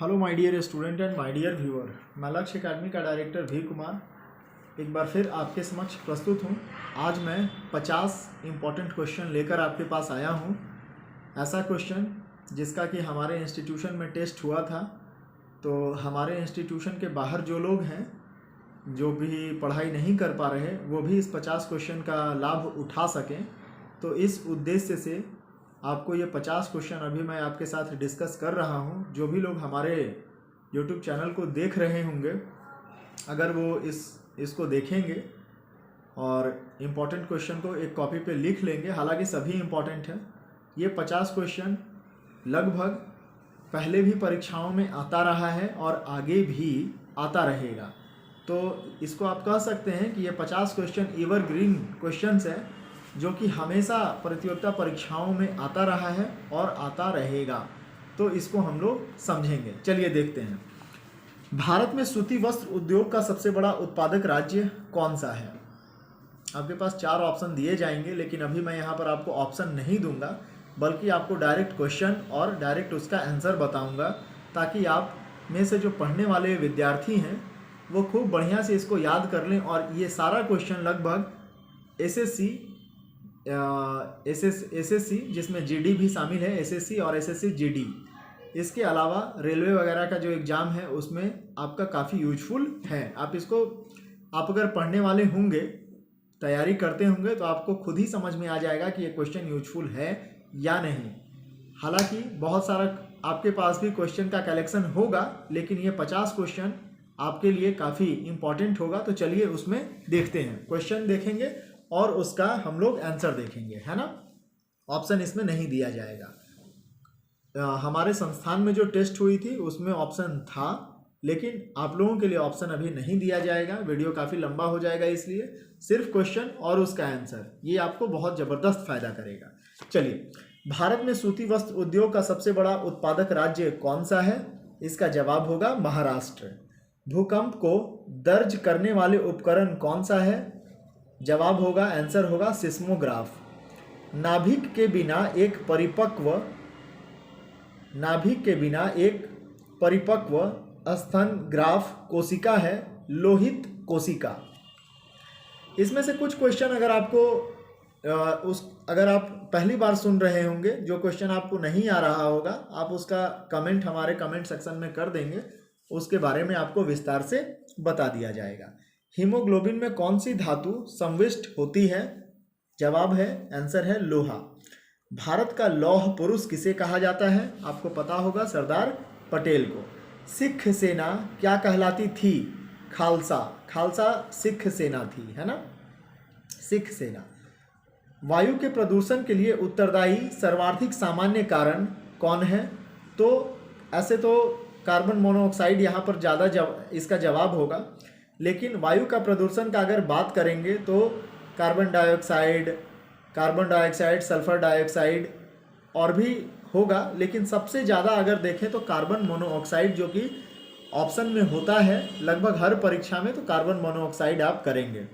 Hello my dear student and my dear viewer, मैं Lakshya academy का director we Kumar एक बार फिर आपके समक्ष प्रस्तुत हूँ। आज मैं 50 इम्पॉर्टेंट क्वेश्चन लेकर आपके पास आया हूँ। ऐसा क्वेश्चन जिसका कि हमारे इंस्टीट्यूशन में टेस्ट हुआ था, तो हमारे इंस्टीट्यूशन के बाहर जो लोग हैं जो भी पढ़ाई नहीं कर पा रहे वो भी इस 50 क्वेश्चन का लाभ उठा सकें। तो इस उद्देश्य से आपको ये 50 क्वेश्चन अभी मैं आपके साथ डिस्कस कर रहा हूँ। जो भी लोग हमारे YouTube चैनल को देख रहे होंगे, अगर वो इसको देखेंगे और इम्पॉर्टेंट क्वेश्चन को एक कॉपी पे लिख लेंगे, हालांकि सभी इम्पॉर्टेंट हैं, ये 50 क्वेश्चन लगभग पहले भी परीक्षाओं में आता रहा है और आगे भी आता रहेगा। तो इसको आप कह सकते हैं कि ये 50 क्वेश्चन एवरग्रीन क्वेश्चंस है जो कि हमेशा प्रतियोगिता परीक्षाओं में आता रहा है और आता रहेगा। तो इसको हम लोग समझेंगे। चलिए देखते हैं। भारत में सूती वस्त्र उद्योग का सबसे बड़ा उत्पादक राज्य कौन सा है? आपके पास 4 ऑप्शन दिए जाएंगे, लेकिन अभी मैं यहाँ पर आपको ऑप्शन नहीं दूंगा, बल्कि आपको डायरेक्ट क्वेश्चन और डायरेक्ट उसका आंसर बताऊंगा, ताकि आप में से जो पढ़ने वाले विद्यार्थी हैं वो खूब बढ़िया से इसको याद कर लें। और ये सारा क्वेश्चन लगभग एसएससी जिसमें जीडी भी शामिल है, एसएससी और एसएससी जीडी, इसके अलावा रेलवे वगैरह का जो एग्ज़ाम है उसमें आपका काफ़ी यूजफुल है। आप अगर पढ़ने वाले होंगे, तैयारी करते होंगे, तो आपको खुद ही समझ में आ जाएगा कि ये क्वेश्चन यूजफुल है या नहीं। हालांकि बहुत सारा आपके पास भी क्वेश्चन का कलेक्शन होगा, लेकिन ये 50 क्वेश्चन आपके लिए काफ़ी इम्पॉर्टेंट होगा। तो चलिए उसमें देखते हैं। क्वेश्चन देखेंगे और उसका हम लोग आंसर देखेंगे, है ना। ऑप्शन इसमें नहीं दिया जाएगा। हमारे संस्थान में जो टेस्ट हुई थी उसमें ऑप्शन था, लेकिन आप लोगों के लिए ऑप्शन अभी नहीं दिया जाएगा। वीडियो काफ़ी लंबा हो जाएगा, इसलिए सिर्फ क्वेश्चन और उसका आंसर, ये आपको बहुत ज़बरदस्त फायदा करेगा। चलिए, भारत में सूती वस्त्र उद्योग का सबसे बड़ा उत्पादक राज्य कौन सा है? इसका जवाब होगा महाराष्ट्र। भूकंप को दर्ज करने वाले उपकरण कौन सा है? जवाब होगा, आंसर होगा सिस्मोग्राफ। नाभिक के बिना एक परिपक्व स्तन ग्राफ कोशिका है लोहित कोशिका। इसमें से कुछ क्वेश्चन अगर आप पहली बार सुन रहे होंगे, जो क्वेश्चन आपको नहीं आ रहा होगा, आप उसका कमेंट हमारे कमेंट सेक्शन में कर देंगे, उसके बारे में आपको विस्तार से बता दिया जाएगा। हीमोग्लोबिन में कौन सी धातु संविष्ट होती है? जवाब है, आंसर है लोहा। भारत का लौह पुरुष किसे कहा जाता है? आपको पता होगा, सरदार पटेल को। सिख सेना क्या कहलाती थी? खालसा सिख सेना थी, है ना, सिख सेना। वायु के प्रदूषण के लिए उत्तरदायी सर्वाधिक सामान्य कारण कौन है? तो ऐसे तो कार्बन मोनोऑक्साइड यहाँ पर ज़्यादा इसका जवाब होगा, लेकिन वायु का प्रदूषण का अगर बात करेंगे तो कार्बन डाइऑक्साइड, सल्फर डाइऑक्साइड और भी होगा, लेकिन सबसे ज़्यादा अगर देखें तो कार्बन मोनोऑक्साइड, जो कि ऑप्शन में होता है लगभग हर परीक्षा में, तो कार्बन मोनोऑक्साइड आप करेंगे।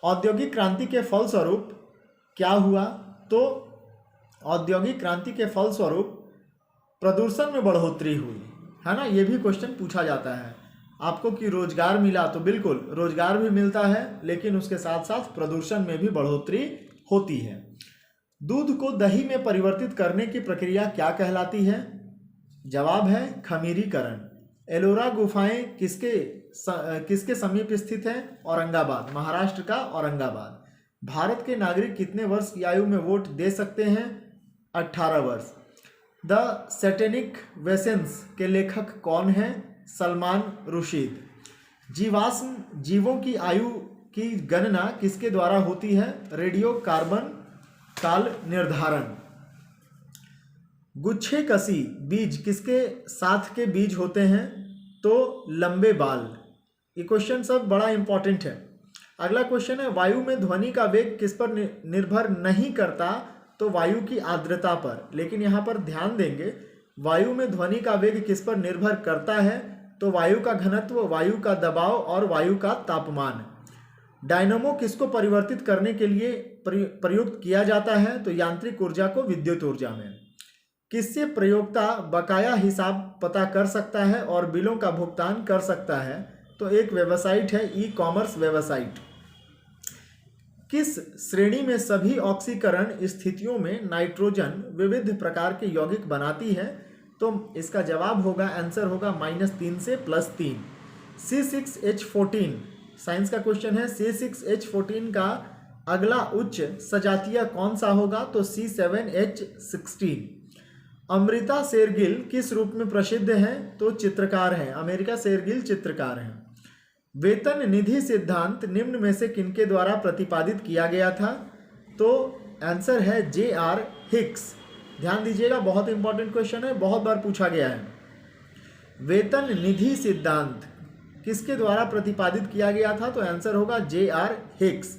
औद्योगिक क्रांति के फलस्वरूप क्या हुआ? तो औद्योगिक क्रांति के फलस्वरूप प्रदूषण में बढ़ोतरी हुई, है ना। ये भी क्वेश्चन पूछा जाता है आपको कि रोजगार मिला, तो बिल्कुल रोजगार भी मिलता है, लेकिन उसके साथ साथ प्रदूषण में भी बढ़ोतरी होती है। दूध को दही में परिवर्तित करने की प्रक्रिया क्या कहलाती है? जवाब है खमीरीकरण। एलोरा गुफाएं किसके समीप स्थित है? औरंगाबाद, महाराष्ट्र का औरंगाबाद। भारत के नागरिक कितने वर्ष की आयु में वोट दे सकते हैं? 18 वर्ष। द सैटेनिक वेसेंस के लेखक कौन है? सलमान रुशीद। जीवाश्म जीवों की आयु की गणना किसके द्वारा होती है? रेडियो कार्बन काल निर्धारण। गुच्छे कसी बीज किसके साथ के बीज होते हैं? तो लंबे बाल। ये क्वेश्चन सब बड़ा इंपॉर्टेंट है। अगला क्वेश्चन है, वायु में ध्वनि का वेग किस पर निर्भर नहीं करता? तो वायु की आर्द्रता पर। लेकिन यहाँ पर ध्यान देंगे, वायु में ध्वनि का वेग किस पर निर्भर करता है? तो वायु का घनत्व, वायु का दबाव और वायु का तापमान। डायनमो किसको परिवर्तित करने के लिए प्रयुक्त किया जाता है? तो यांत्रिक ऊर्जा को विद्युत ऊर्जा में। किससे प्रयोक्ता बकाया हिसाब पता कर सकता है और बिलों का भुगतान कर सकता है? तो एक वेबसाइट है ई कॉमर्स वेबसाइट। किस श्रेणी में सभी ऑक्सीकरण स्थितियों में नाइट्रोजन विविध प्रकार के यौगिक बनाती है? तो इसका जवाब होगा, आंसर होगा -3 से +3। C6H14 साइंस का क्वेश्चन है। C6H14 का अगला उच्च सजातीय कौन सा होगा? तो C7H16। अमृता शेरगिल किस रूप में प्रसिद्ध हैं? तो चित्रकार हैं। अमेरिका शेरगिल चित्रकार हैं। वेतन निधि सिद्धांत निम्न में से किनके द्वारा प्रतिपादित किया गया था? तो आंसर है J.R. हिक्स। ध्यान दीजिएगा, बहुत इंपॉर्टेंट क्वेश्चन है, बहुत बार पूछा गया है। वेतन निधि सिद्धांत किसके द्वारा प्रतिपादित किया गया था? तो आंसर होगा J.R. हिक्स।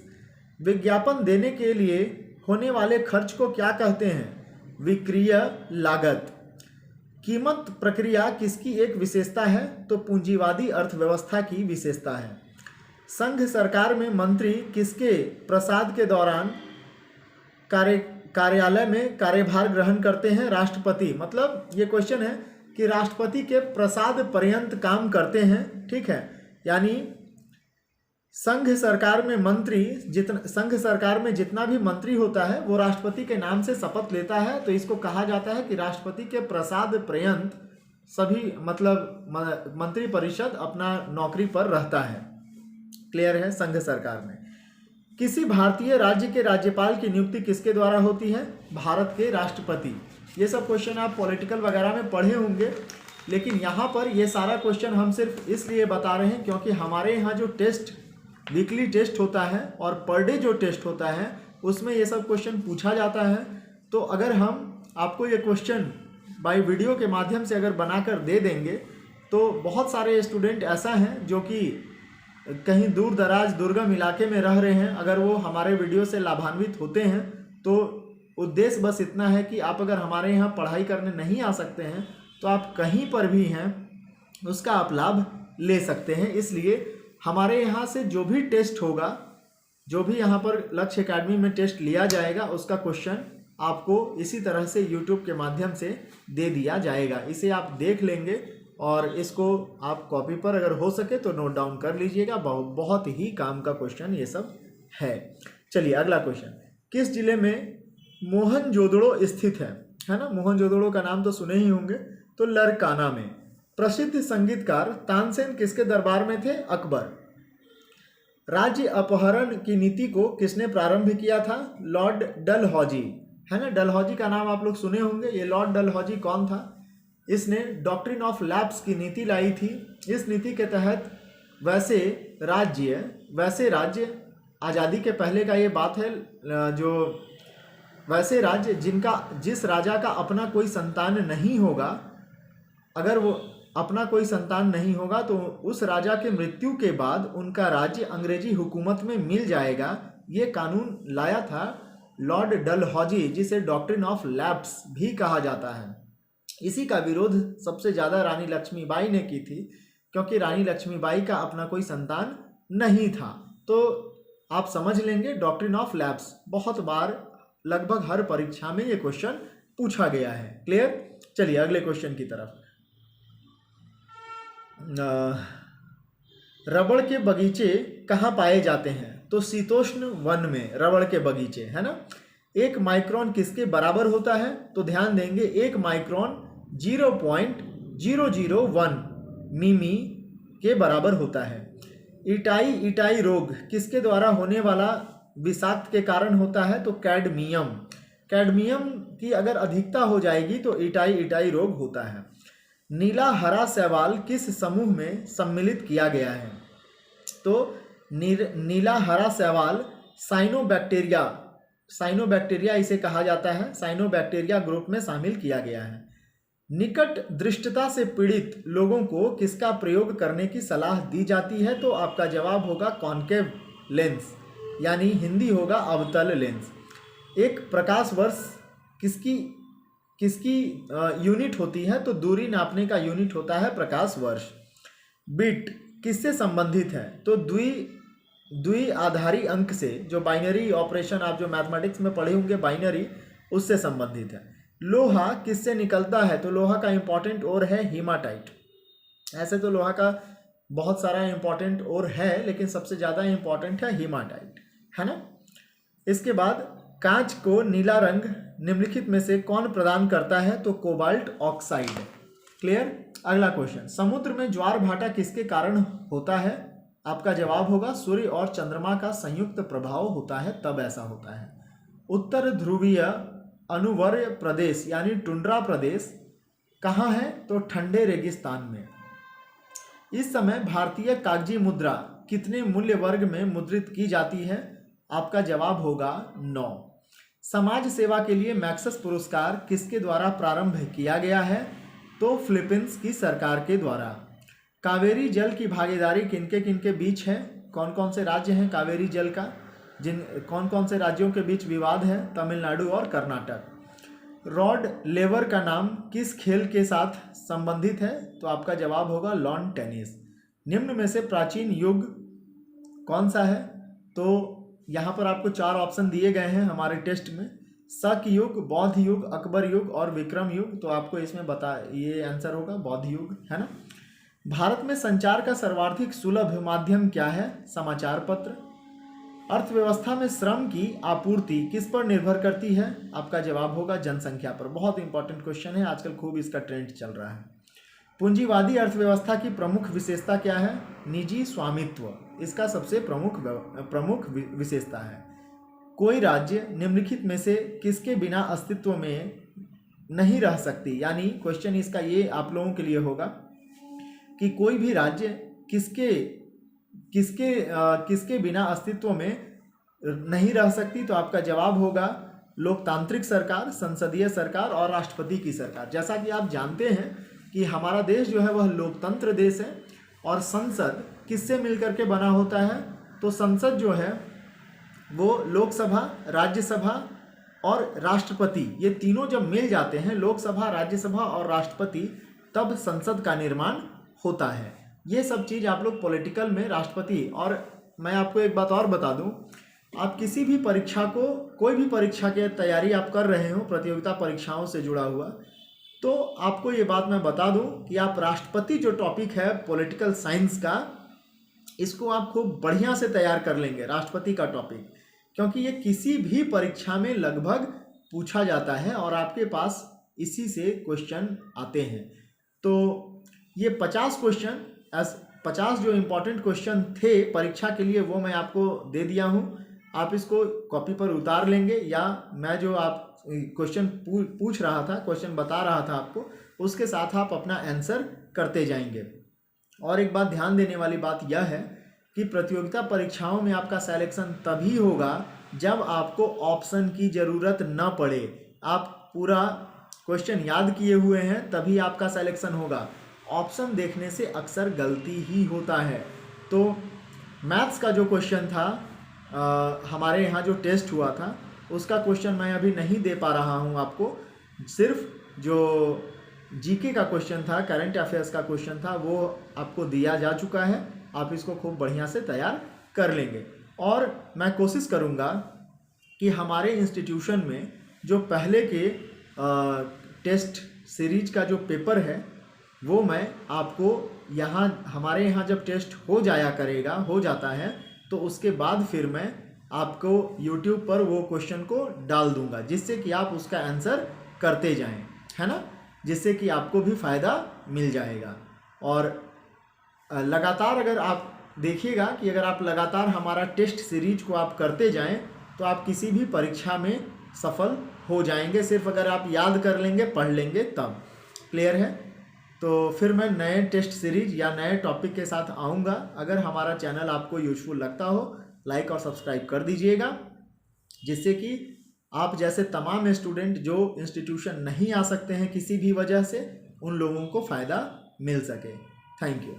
विज्ञापन देने के लिए होने वाले खर्च को क्या कहते हैं? विक्रीय लागत। कीमत प्रक्रिया किसकी एक विशेषता है? तो पूंजीवादी अर्थव्यवस्था की विशेषता है। संघ सरकार में मंत्री किसके प्रसाद के दौरान कार्यालय में कार्यभार ग्रहण करते हैं? राष्ट्रपति। मतलब ये क्वेश्चन है कि राष्ट्रपति के प्रसाद पर्यंत काम करते हैं, ठीक है। यानी संघ सरकार में जितना भी मंत्री होता है वो राष्ट्रपति के नाम से शपथ लेता है, तो इसको कहा जाता है कि राष्ट्रपति के प्रसाद पर्यंत सभी मतलब मंत्री परिषद अपना नौकरी पर रहता है। क्लियर है? संघ सरकार में किसी भारतीय राज्य के राज्यपाल की नियुक्ति किसके द्वारा होती है? भारत के राष्ट्रपति। ये सब क्वेश्चन आप पॉलिटिकल वगैरह में पढ़े होंगे, लेकिन यहाँ पर ये सारा क्वेश्चन हम सिर्फ इसलिए बता रहे हैं क्योंकि हमारे यहाँ जो टेस्ट वीकली टेस्ट होता है और पर डे जो टेस्ट होता है उसमें ये सब क्वेश्चन पूछा जाता है। तो अगर हम आपको ये क्वेश्चन बाय वीडियो के माध्यम से अगर बनाकर दे देंगे तो बहुत सारे स्टूडेंट ऐसा हैं जो कि कहीं दूर दराज दुर्गम इलाके में रह रहे हैं, अगर वो हमारे वीडियो से लाभान्वित होते हैं तो उद्देश्य बस इतना है कि आप अगर हमारे यहाँ पढ़ाई करने नहीं आ सकते हैं तो आप कहीं पर भी हैं उसका आप लाभ ले सकते हैं। इसलिए हमारे यहाँ से जो भी टेस्ट होगा, जो भी यहाँ पर लक्ष्य एकेडमी में टेस्ट लिया जाएगा, उसका क्वेश्चन आपको इसी तरह से यूट्यूब के माध्यम से दे दिया जाएगा। इसे आप देख लेंगे और इसको आप कॉपी पर अगर हो सके तो नोट डाउन कर लीजिएगा। बहुत ही काम का क्वेश्चन ये सब है। चलिए अगला क्वेश्चन, किस जिले में मोहनजोदड़ो स्थित है ना? मोहनजोदड़ो का नाम तो सुने ही होंगे। तो लरकाना में। प्रसिद्ध संगीतकार तानसेन किसके दरबार में थे? अकबर। राज्य अपहरण की नीति को किसने प्रारंभ किया था? लॉर्ड डलहौजी, है ना? डलहौजी का नाम आप लोग सुने होंगे। ये लॉर्ड डलहौजी कौन था? इसने डॉक्ट्रिन ऑफ लैप्स की नीति लाई थी। इस नीति के तहत वैसे राज्य आज़ादी के पहले का ये बात है, जो वैसे राज्य जिस राजा का अपना कोई संतान नहीं होगा, अगर वो अपना कोई संतान नहीं होगा तो उस राजा के मृत्यु के बाद उनका राज्य अंग्रेजी हुकूमत में मिल जाएगा। ये कानून लाया था लॉर्ड डलहौजी, जिसे डॉक्ट्रिन ऑफ लैप्स भी कहा जाता है। इसी का विरोध सबसे ज़्यादा रानी लक्ष्मीबाई ने की थी, क्योंकि रानी लक्ष्मीबाई का अपना कोई संतान नहीं था। तो आप समझ लेंगे डॉक्ट्रिन ऑफ लैप्स बहुत बार लगभग हर परीक्षा में ये क्वेश्चन पूछा गया है। क्लियर? चलिए अगले क्वेश्चन की तरफ। रबड़ के बगीचे कहाँ पाए जाते हैं? तो शीतोष्ण वन में रबड़ के बगीचे, है ना? 1 माइक्रोन किसके बराबर होता है? तो ध्यान देंगे 1 माइक्रोन 0.001 मिमी के बराबर होता है। इटाई रोग किसके द्वारा होने वाला विषाक्त के कारण होता है? तो कैडमियम की अगर अधिकता हो जाएगी तो इटाई रोग होता है। नीला हरा शैवाल किस समूह में सम्मिलित किया गया है? तो नीला हरा शैवाल साइनोबैक्टीरिया इसे कहा जाता है। साइनोबैक्टीरिया ग्रुप में शामिल किया गया है। निकट दृष्टता से पीड़ित लोगों को किसका प्रयोग करने की सलाह दी जाती है? तो आपका जवाब होगा कॉन्केव लेंस, यानी हिंदी होगा अवतल लेंस। एक प्रकाश वर्ष किसकी यूनिट होती है? तो दूरी नापने का यूनिट होता है प्रकाश वर्ष। बिट किससे संबंधित है? तो द्विआधारी अंक से, जो बाइनरी ऑपरेशन आप जो मैथमेटिक्स में पढ़े होंगे बाइनरी, उससे संबंधित है। लोहा किससे निकलता है? तो लोहा का इंपॉर्टेंट ओर है हीमाटाइट। ऐसे तो लोहा का बहुत सारा इंपॉर्टेंट ओर है, लेकिन सबसे ज़्यादा इंपॉर्टेंट है हीमाटाइट, है ना। इसके बाद कांच को नीला रंग निम्नलिखित में से कौन प्रदान करता है? तो कोबाल्ट ऑक्साइड। क्लियर। अगला क्वेश्चन, समुद्र में ज्वार भाटा किसके कारण होता है? आपका जवाब होगा सूर्य और चंद्रमा का संयुक्त प्रभाव होता है, तब ऐसा होता है। उत्तर ध्रुवीय अनुवर्य प्रदेश यानी टुंड्रा प्रदेश कहाँ है? तो ठंडे रेगिस्तान में। इस समय भारतीय कागजी मुद्रा कितने मूल्य वर्ग में मुद्रित की जाती है? आपका जवाब होगा 9। समाज सेवा के लिए मैक्सस पुरस्कार किसके द्वारा प्रारंभ किया गया है? तो फिलीपींस की सरकार के द्वारा। कावेरी जल की भागीदारी किनके किनके बीच है? कौन कौन से राज्य हैं कावेरी जल का? कौन कौन से राज्यों के बीच विवाद है? तमिलनाडु और कर्नाटक। रॉड लेवर का नाम किस खेल के साथ संबंधित है? तो आपका जवाब होगा लॉन टेनिस। निम्न में से प्राचीन युग कौन सा है? तो यहाँ पर आपको 4 ऑप्शन दिए गए हैं हमारे टेस्ट में, शक युग, बौद्ध युग, अकबर युग और विक्रम युग। तो आपको इसमें ये आंसर होगा बौद्ध युग, है ना। भारत में संचार का सर्वाधिक सुलभ माध्यम क्या है? समाचार पत्र। अर्थव्यवस्था में श्रम की आपूर्ति किस पर निर्भर करती है? आपका जवाब होगा जनसंख्या पर। बहुत इंपॉर्टेंट क्वेश्चन है, आजकल खूब इसका ट्रेंड चल रहा है। पूंजीवादी अर्थव्यवस्था की प्रमुख विशेषता क्या है? निजी स्वामित्व इसका सबसे प्रमुख विशेषता है। कोई राज्य निम्नलिखित में से किसके बिना अस्तित्व में नहीं रह सकती? यानी क्वेश्चन इसका ये आप लोगों के लिए होगा कि कोई भी राज्य किसके बिना अस्तित्व में नहीं रह सकती? तो आपका जवाब होगा लोकतांत्रिक सरकार, संसदीय सरकार और राष्ट्रपति की सरकार। जैसा कि आप जानते हैं कि हमारा देश जो है वह लोकतंत्र देश है, और संसद किससे मिलकर के बना होता है? तो संसद जो है वो लोकसभा, राज्यसभा और राष्ट्रपति, ये तीनों जब मिल जाते हैं, लोकसभा, राज्यसभा और राष्ट्रपति, तब संसद का निर्माण होता है। ये सब चीज़ आप लोग पॉलिटिकल में राष्ट्रपति। और मैं आपको एक बात और बता दूं, आप किसी भी परीक्षा को, कोई भी परीक्षा की तैयारी आप कर रहे हो प्रतियोगिता परीक्षाओं से जुड़ा हुआ, तो आपको ये बात मैं बता दूं कि आप राष्ट्रपति जो टॉपिक है पॉलिटिकल साइंस का, इसको आप खूब बढ़िया से तैयार कर लेंगे, राष्ट्रपति का टॉपिक, क्योंकि ये किसी भी परीक्षा में लगभग पूछा जाता है और आपके पास इसी से क्वेश्चन आते हैं। तो ये 50 क्वेश्चन, 50 जो इम्पोर्टेंट क्वेश्चन थे परीक्षा के लिए, वो मैं आपको दे दिया हूँ। आप इसको कॉपी पर उतार लेंगे, या मैं जो आप क्वेश्चन पूछ रहा था, क्वेश्चन बता रहा था आपको, उसके साथ आप अपना आंसर करते जाएंगे। और एक बात ध्यान देने वाली बात यह है कि प्रतियोगिता परीक्षाओं में आपका सिलेक्शन तभी होगा जब आपको ऑप्शन की ज़रूरत न पड़े। आप पूरा क्वेश्चन याद किए हुए हैं तभी आपका सिलेक्शन होगा। ऑप्शन देखने से अक्सर गलती ही होता है। तो मैथ्स का जो क्वेश्चन था, हमारे यहाँ जो टेस्ट हुआ था, उसका क्वेश्चन मैं अभी नहीं दे पा रहा हूँ आपको। सिर्फ जो जीके का क्वेश्चन था, करंट अफेयर्स का क्वेश्चन था, वो आपको दिया जा चुका है। आप इसको खूब बढ़िया से तैयार कर लेंगे। और मैं कोशिश करूँगा कि हमारे इंस्टीट्यूशन में जो पहले के टेस्ट सीरीज का जो पेपर है, वो मैं आपको यहाँ, हमारे यहाँ जब टेस्ट हो जाता है, तो उसके बाद फिर मैं आपको YouTube पर वो क्वेश्चन को डाल दूंगा, जिससे कि आप उसका आंसर करते जाएं, है ना, जिससे कि आपको भी फ़ायदा मिल जाएगा। और लगातार अगर आप देखिएगा कि अगर आप लगातार हमारा टेस्ट सीरीज को आप करते जाएं, तो आप किसी भी परीक्षा में सफल हो जाएंगे। सिर्फ अगर आप याद कर लेंगे, पढ़ लेंगे तब। क्लियर है? तो फिर मैं नए टेस्ट सीरीज या नए टॉपिक के साथ आऊँगा। अगर हमारा चैनल आपको यूजफुल लगता हो, लाइक और सब्सक्राइब कर दीजिएगा, जिससे कि आप जैसे तमाम स्टूडेंट जो इंस्टीट्यूशन नहीं आ सकते हैं किसी भी वजह से, उन लोगों को फ़ायदा मिल सके। Thank you.